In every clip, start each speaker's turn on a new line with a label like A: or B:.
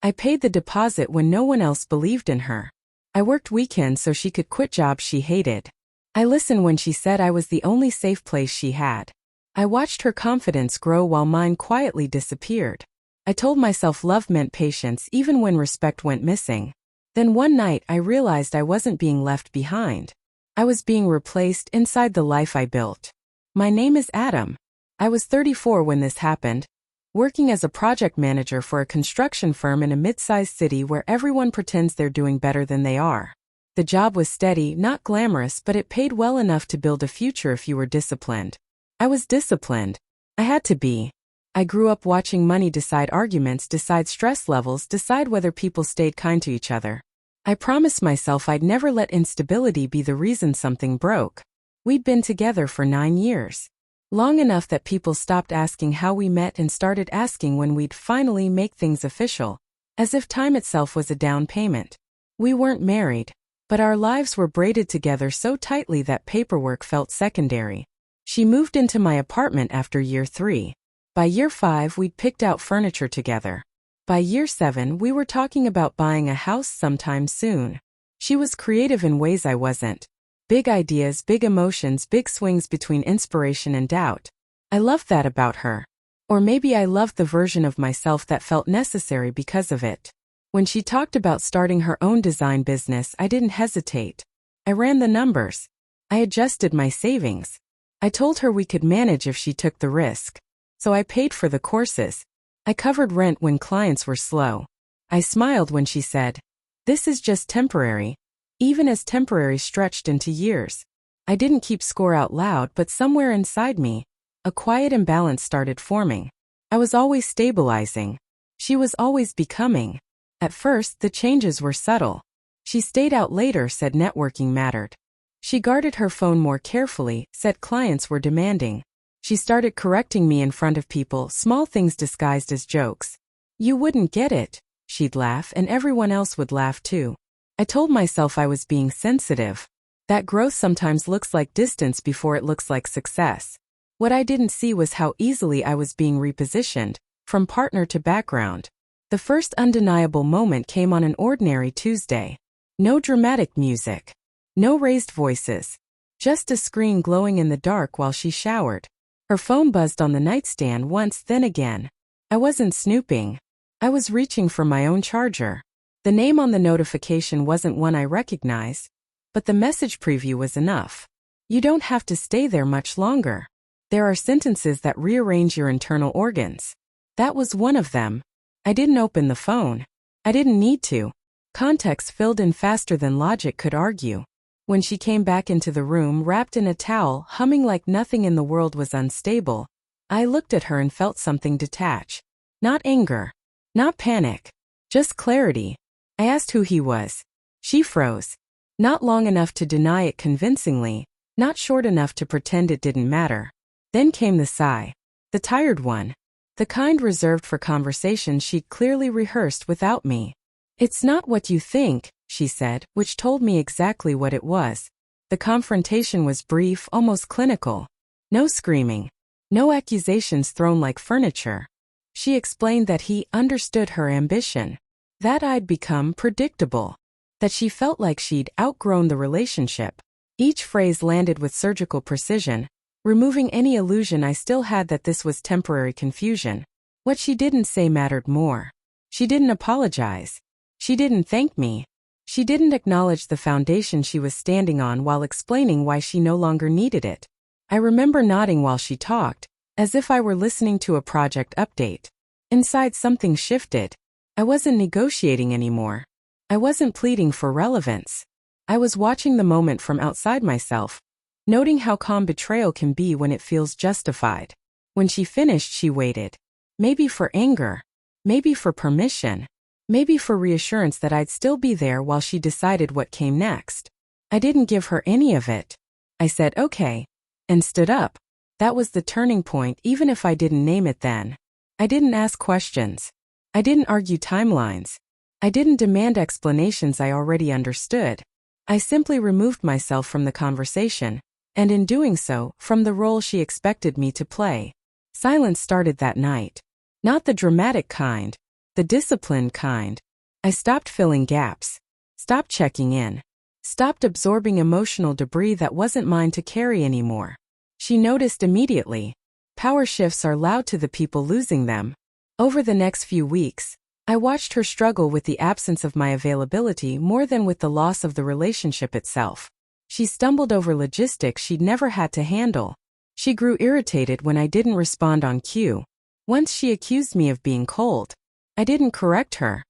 A: I paid the deposit when no one else believed in her. I worked weekends so she could quit jobs she hated. I listened when she said I was the only safe place she had. I watched her confidence grow while mine quietly disappeared. I told myself love meant patience even when respect went missing. Then one night I realized I wasn't being left behind. I was being replaced inside the life I built. My name is Adam. I was 34 when this happened, working as a project manager for a construction firm in a mid-sized city where everyone pretends they're doing better than they are. The job was steady, not glamorous, but it paid well enough to build a future if you were disciplined. I was disciplined. I had to be. I grew up watching money decide arguments, decide stress levels, decide whether people stayed kind to each other. I promised myself I'd never let instability be the reason something broke. We'd been together for 9 years. Long enough that people stopped asking how we met and started asking when we'd finally make things official, as if time itself was a down payment. We weren't married, but our lives were braided together so tightly that paperwork felt secondary. She moved into my apartment after year 3. By year 5, we'd picked out furniture together. By year 7, we were talking about buying a house sometime soon. She was creative in ways I wasn't. Big ideas, big emotions, big swings between inspiration and doubt. I loved that about her. Or maybe I loved the version of myself that felt necessary because of it. When she talked about starting her own design business, I didn't hesitate. I ran the numbers. I adjusted my savings. I told her we could manage if she took the risk. So I paid for the courses. I covered rent when clients were slow. I smiled when she said, "This is just temporary." Even as temporary stretched into years. I didn't keep score out loud, but somewhere inside me, a quiet imbalance started forming. I was always stabilizing. She was always becoming. At first, the changes were subtle. She stayed out later, said networking mattered. She guarded her phone more carefully, said clients were demanding. She started correcting me in front of people, small things disguised as jokes. You wouldn't get it, she'd laugh, and everyone else would laugh too. I told myself I was being sensitive. That growth sometimes looks like distance before it looks like success. What I didn't see was how easily I was being repositioned, from partner to background. The first undeniable moment came on an ordinary Tuesday. No dramatic music. No raised voices. Just a screen glowing in the dark while she showered. Her phone buzzed on the nightstand once, then again. I wasn't snooping. I was reaching for my own charger. The name on the notification wasn't one I recognized, but the message preview was enough. You don't have to stay there much longer. There are sentences that rearrange your internal organs. That was one of them. I didn't open the phone. I didn't need to. Context filled in faster than logic could argue. When she came back into the room wrapped in a towel, humming like nothing in the world was unstable, I looked at her and felt something detach. Not anger. Not panic. Just clarity. I asked who he was. She froze. Not long enough to deny it convincingly, not short enough to pretend it didn't matter. Then came the sigh. The tired one. The kind reserved for conversations she'd clearly rehearsed without me. It's not what you think, she said, which told me exactly what it was. The confrontation was brief, almost clinical. No screaming. No accusations thrown like furniture. She explained that he understood her ambition. That I'd become predictable. That she felt like she'd outgrown the relationship. Each phrase landed with surgical precision, removing any illusion I still had that this was temporary confusion. What she didn't say mattered more. She didn't apologize. She didn't thank me. She didn't acknowledge the foundation she was standing on while explaining why she no longer needed it. I remember nodding while she talked, as if I were listening to a project update. Inside something shifted. I wasn't negotiating anymore. I wasn't pleading for relevance. I was watching the moment from outside myself, noting how calm betrayal can be when it feels justified. When she finished, she waited. Maybe for anger. Maybe for permission. Maybe for reassurance that I'd still be there while she decided what came next. I didn't give her any of it. I said okay, and stood up. That was the turning point, even if I didn't name it then. I didn't ask questions. I didn't argue timelines. I didn't demand explanations I already understood. I simply removed myself from the conversation, and in doing so, from the role she expected me to play. Silence started that night. Not the dramatic kind. The disciplined kind. I stopped filling gaps. Stopped checking in. Stopped absorbing emotional debris that wasn't mine to carry anymore. She noticed immediately. Power shifts are loud to the people losing them. Over the next few weeks, I watched her struggle with the absence of my availability more than with the loss of the relationship itself. She stumbled over logistics she'd never had to handle. She grew irritated when I didn't respond on cue. Once she accused me of being cold. I didn't correct her.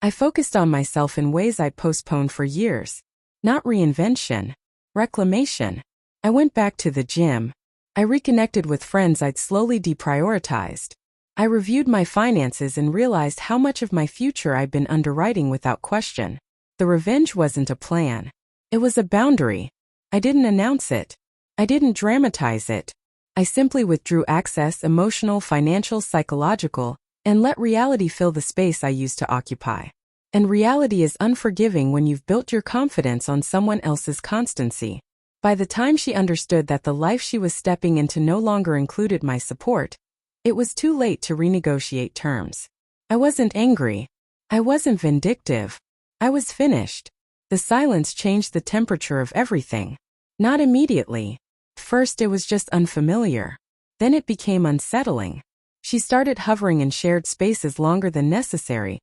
A: I focused on myself in ways I'd postponed for years. Not reinvention. Reclamation. I went back to the gym. I reconnected with friends I'd slowly deprioritized. I reviewed my finances and realized how much of my future I'd been underwriting without question. The revenge wasn't a plan. It was a boundary. I didn't announce it. I didn't dramatize it. I simply withdrew access, emotional, financial, psychological, and let reality fill the space I used to occupy. And reality is unforgiving when you've built your confidence on someone else's constancy. By the time she understood that the life she was stepping into no longer included my support, it was too late to renegotiate terms. I wasn't angry. I wasn't vindictive. I was finished. The silence changed the temperature of everything. Not immediately. First it was just unfamiliar. Then it became unsettling. She started hovering in shared spaces longer than necessary,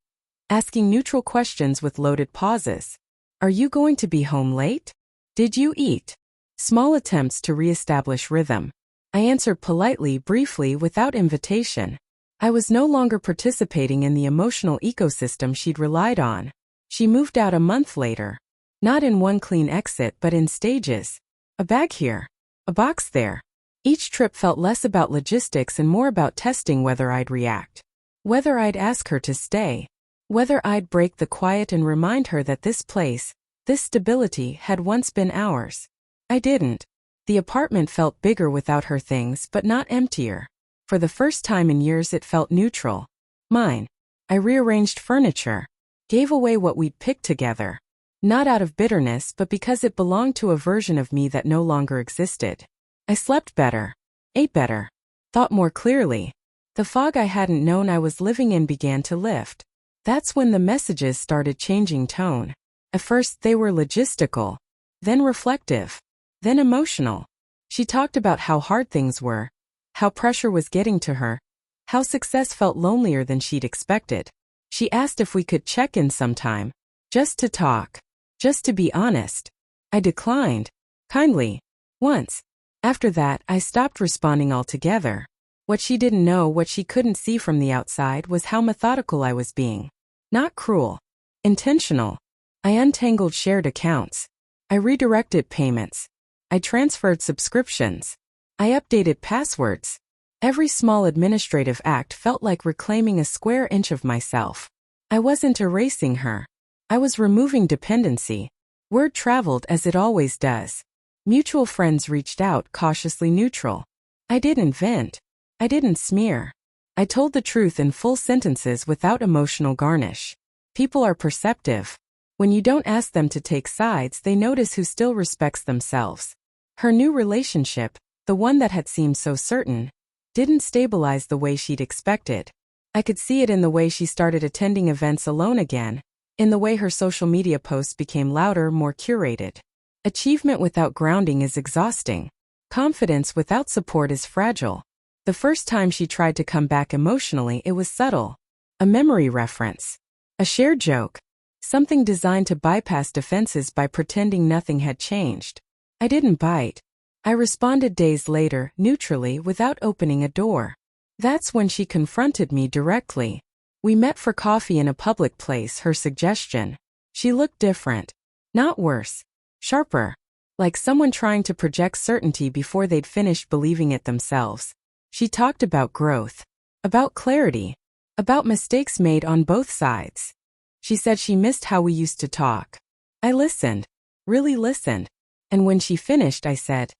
A: asking neutral questions with loaded pauses. Are you going to be home late? Did you eat? Small attempts to reestablish rhythm. I answered politely, briefly, without invitation. I was no longer participating in the emotional ecosystem she'd relied on. She moved out a month later. Not in one clean exit, but in stages. A bag here. A box there. Each trip felt less about logistics and more about testing whether I'd react. Whether I'd ask her to stay. Whether I'd break the quiet and remind her that this place, this stability, had once been ours. I didn't. The apartment felt bigger without her things, but not emptier. For the first time in years it felt neutral. Mine. I rearranged furniture. Gave away what we'd picked together. Not out of bitterness, but because it belonged to a version of me that no longer existed. I slept better. Ate better. Thought more clearly. The fog I hadn't known I was living in began to lift. That's when the messages started changing tone. At first they were logistical. Then reflective. Then emotional. She talked about how hard things were. How pressure was getting to her. How success felt lonelier than she'd expected. She asked if we could check in sometime. Just to talk. Just to be honest. I declined. Kindly. Once. After that, I stopped responding altogether. What she didn't know, what she couldn't see from the outside, was how methodical I was being. Not cruel. Intentional. I untangled shared accounts. I redirected payments. I transferred subscriptions. I updated passwords. Every small administrative act felt like reclaiming a square inch of myself. I wasn't erasing her. I was removing dependency. Word traveled as it always does. Mutual friends reached out, cautiously neutral. I didn't vent. I didn't smear. I told the truth in full sentences without emotional garnish. People are perceptive. When you don't ask them to take sides, they notice who still respects themselves. Her new relationship, the one that had seemed so certain, didn't stabilize the way she'd expected. I could see it in the way she started attending events alone again, in the way her social media posts became louder, more curated. Achievement without grounding is exhausting. Confidence without support is fragile. The first time she tried to come back emotionally, it was subtle. A memory reference. A shared joke. Something designed to bypass defenses by pretending nothing had changed. I didn't bite. I responded days later, neutrally, without opening a door. That's when she confronted me directly. We met for coffee in a public place, her suggestion. She looked different. Not worse. Sharper. Like someone trying to project certainty before they'd finished believing it themselves. She talked about growth. About clarity. About mistakes made on both sides. She said she missed how we used to talk. I listened. Really listened. And when she finished, I said,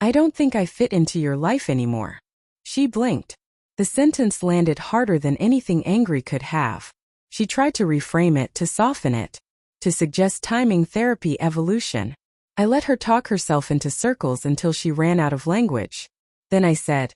A: I don't think I fit into your life anymore. She blinked. The sentence landed harder than anything angry could have. She tried to reframe it, to soften it. To suggest timing, therapy, evolution. I let her talk herself into circles until she ran out of language. Then I said,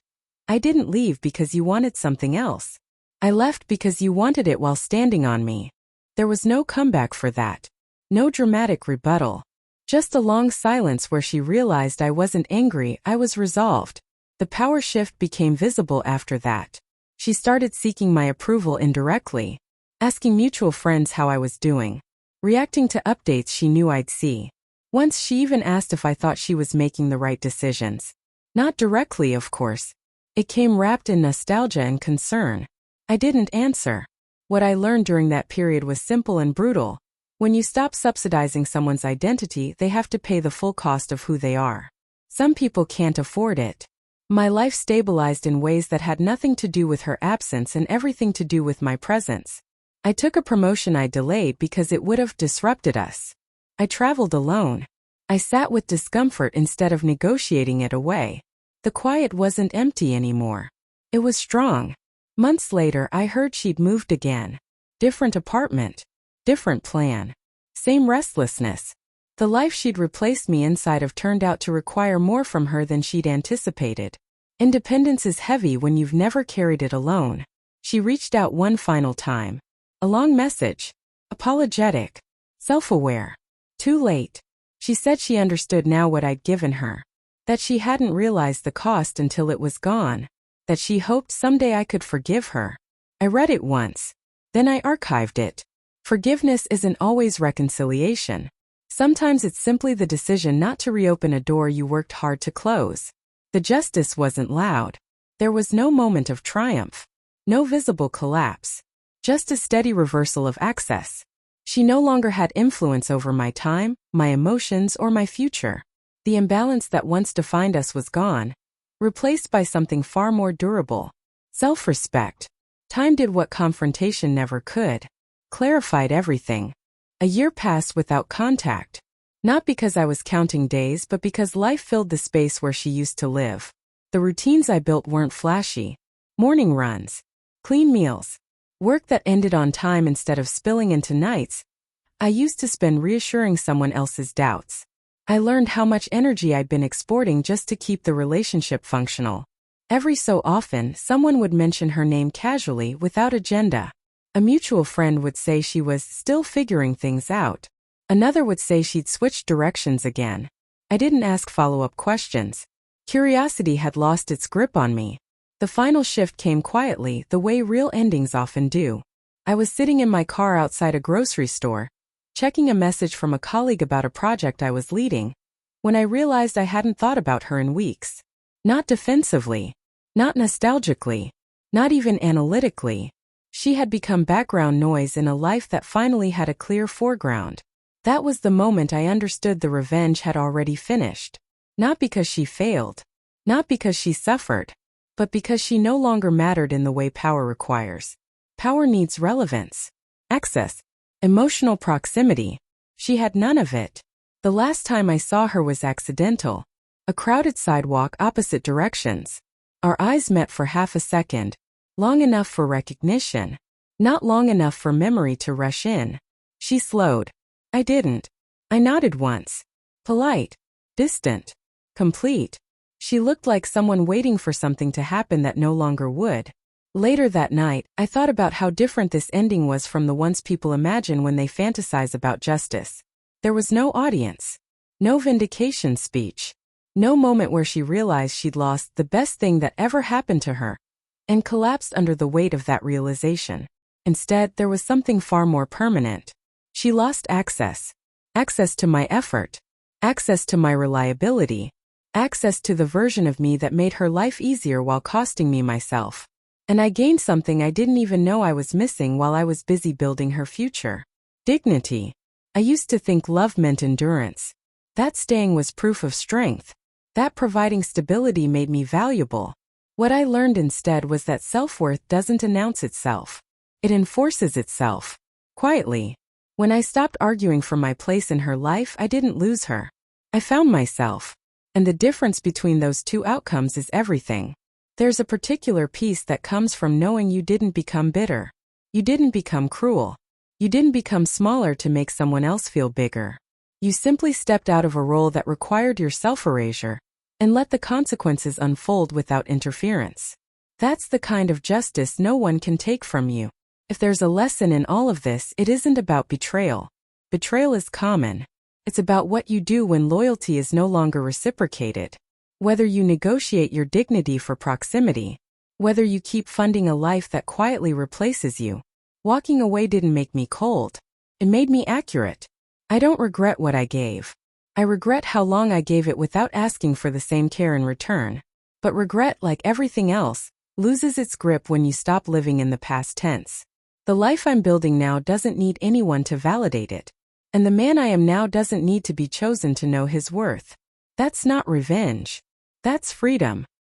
A: I didn't leave because you wanted something else. I left because you wanted it while standing on me. There was no comeback for that. No dramatic rebuttal. Just a long silence where she realized I wasn't angry, I was resolved. The power shift became visible after that. She started seeking my approval indirectly, asking mutual friends how I was doing, reacting to updates she knew I'd see. Once she even asked if I thought she was making the right decisions. Not directly, of course. It came wrapped in nostalgia and concern. I didn't answer. What I learned during that period was simple and brutal. When you stop subsidizing someone's identity, they have to pay the full cost of who they are. Some people can't afford it. My life stabilized in ways that had nothing to do with her absence and everything to do with my presence. I took a promotion I delayed because it would have disrupted us. I traveled alone. I sat with discomfort instead of negotiating it away. The quiet wasn't empty anymore. It was strong. Months later, I heard she'd moved again. Different apartment. Different plan. Same restlessness. The life she'd replaced me inside of turned out to require more from her than she'd anticipated. Independence is heavy when you've never carried it alone. She reached out one final time. A long message. Apologetic. Self-aware. Too late. She said she understood now what I'd given her. That she hadn't realized the cost until it was gone. That she hoped someday I could forgive her. I read it once. Then I archived it. Forgiveness isn't always reconciliation. Sometimes it's simply the decision not to reopen a door you worked hard to close. The justice wasn't loud. There was no moment of triumph. No visible collapse. Just a steady reversal of access. She no longer had influence over my time, my emotions, or my future. The imbalance that once defined us was gone, replaced by something far more durable. Self-respect. Time did what confrontation never could. Clarified everything. A year passed without contact. Not because I was counting days, but because life filled the space where she used to live. The routines I built weren't flashy. Morning runs. Clean meals. Work that ended on time instead of spilling into nights. I used to spend reassuring someone else's doubts. I learned how much energy I'd been exporting just to keep the relationship functional. Every so often, someone would mention her name casually without agenda. A mutual friend would say she was still figuring things out. Another would say she'd switched directions again. I didn't ask follow-up questions. Curiosity had lost its grip on me. The final shift came quietly, the way real endings often do. I was sitting in my car outside a grocery store, checking a message from a colleague about a project I was leading, when I realized I hadn't thought about her in weeks. Not defensively. Not nostalgically. Not even analytically. She had become background noise in a life that finally had a clear foreground. That was the moment I understood the revenge had already finished. Not because she failed. Not because she suffered. But because she no longer mattered in the way power requires. Power needs relevance. Access. Emotional proximity. She had none of it. The last time I saw her was accidental. A crowded sidewalk opposite directions. Our eyes met for half a second. Long enough for recognition. Not long enough for memory to rush in. She slowed. I didn't. I nodded once. Polite. Distant. Complete. She looked like someone waiting for something to happen that no longer would. Later that night, I thought about how different this ending was from the ones people imagine when they fantasize about justice. There was no audience. No vindication speech. No moment where she realized she'd lost the best thing that ever happened to her, and collapsed under the weight of that realization. Instead, there was something far more permanent. She lost access. Access to my effort. Access to my reliability. Access to the version of me that made her life easier while costing me myself. And I gained something I didn't even know I was missing while I was busy building her future. Dignity. I used to think love meant endurance. That staying was proof of strength. That providing stability made me valuable. What I learned instead was that self-worth doesn't announce itself. It enforces itself. Quietly. When I stopped arguing for my place in her life, I didn't lose her. I found myself. And the difference between those two outcomes is everything. There's a particular peace that comes from knowing you didn't become bitter. You didn't become cruel. You didn't become smaller to make someone else feel bigger. You simply stepped out of a role that required your self-erasure, and let the consequences unfold without interference. That's the kind of justice no one can take from you. If there's a lesson in all of this, it isn't about betrayal. Betrayal is common. It's about what you do when loyalty is no longer reciprocated. Whether you negotiate your dignity for proximity. Whether you keep funding a life that quietly replaces you. Walking away didn't make me cold. It made me accurate. I don't regret what I gave. I regret how long I gave it without asking for the same care in return. But regret, like everything else, loses its grip when you stop living in the past tense. The life I'm building now doesn't need anyone to validate it. And the man I am now doesn't need to be chosen to know his worth. That's not revenge. That's freedom.